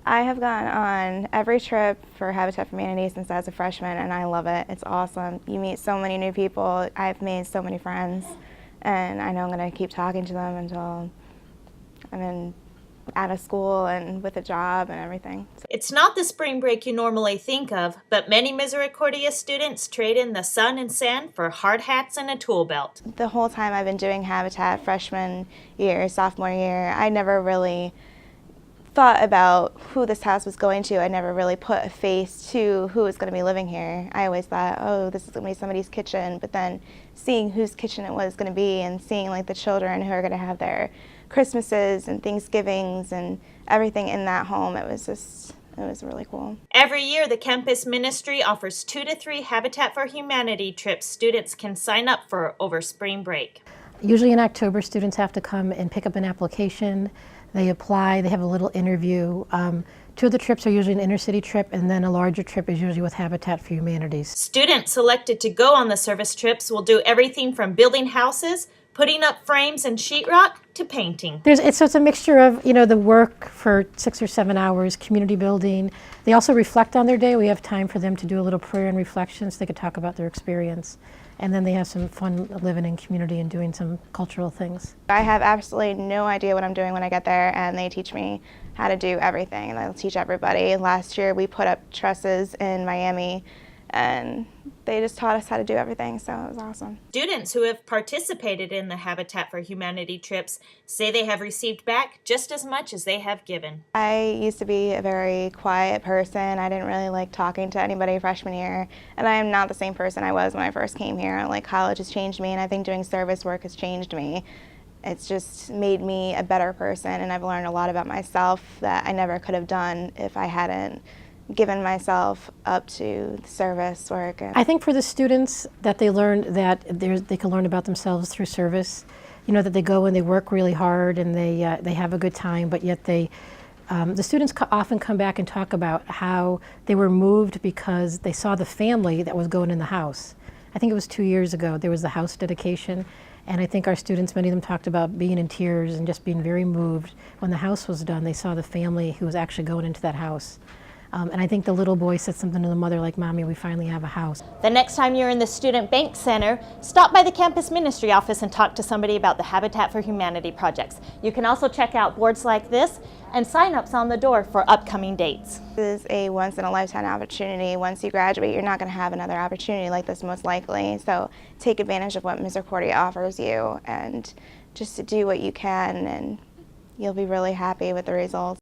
I have gone on every trip for Habitat for Humanity since I was a freshman, and I love it. It's awesome. You meet so many new people. I've made so many friends, and I know I'm going to keep talking to them until I'm out of school and with a job and everything. It's not the spring break you normally think of, but many Misericordia students trade in the sun and sand for hard hats and a tool belt. The whole time I've been doing Habitat, freshman year, sophomore year, I never really thought about who this house was going to. I never really put a face to who was going to be living here. I always thought, oh, this is going to be somebody's kitchen, but then seeing whose kitchen it was going to be and seeing like the children who are going to have their Christmases and Thanksgivings and everything in that home, it was really cool. Every year, the campus ministry offers 2 to 3 Habitat for Humanity trips students can sign up for over spring break. Usually in October, students have to come and pick up an application. They apply, they have a little interview. 2 of the trips are usually an inner city trip, and then a larger trip is usually with Habitat for Humanities. Students selected to go on the service trips will do everything from building houses, putting up frames and sheetrock, to painting. So it's a mixture of, the work for 6 or 7 hours, community building. They also reflect on their day. We have time for them to do a little prayer and reflection so they could talk about their experience. And then they have some fun living in community and doing some cultural things. I have absolutely no idea what I'm doing when I get there, and they teach me how to do everything, and they'll teach everybody. Last year we put up trusses in Miami, and they just taught us how to do everything, so it was awesome. Students who have participated in the Habitat for Humanity trips say they have received back just as much as they have given. I used to be a very quiet person. I didn't really like talking to anybody freshman year, and I am not the same person I was when I first came here. Like, college has changed me, and I think doing service work has changed me. It's just made me a better person, and I've learned a lot about myself that I never could have done if I hadn't given myself up to service work. I think for the students that they learn that they can learn about themselves through service, that they go and they work really hard and they have a good time, but yet the students often come back and talk about how they were moved because they saw the family that was going in the house. I think it was 2 years ago, there was the house dedication, and I think our students, many of them talked about being in tears and just being very moved. When the house was done, they saw the family who was actually going into that house. And I think the little boy said something to the mother like, "Mommy, we finally have a house." The next time you're in the Student Bank Center, stop by the campus ministry office and talk to somebody about the Habitat for Humanity projects. You can also check out boards like this and sign-ups on the door for upcoming dates. This is a once-in-a-lifetime opportunity. Once you graduate, you're not going to have another opportunity like this, most likely. So take advantage of what Misericordia offers you and just to do what you can, and you'll be really happy with the results.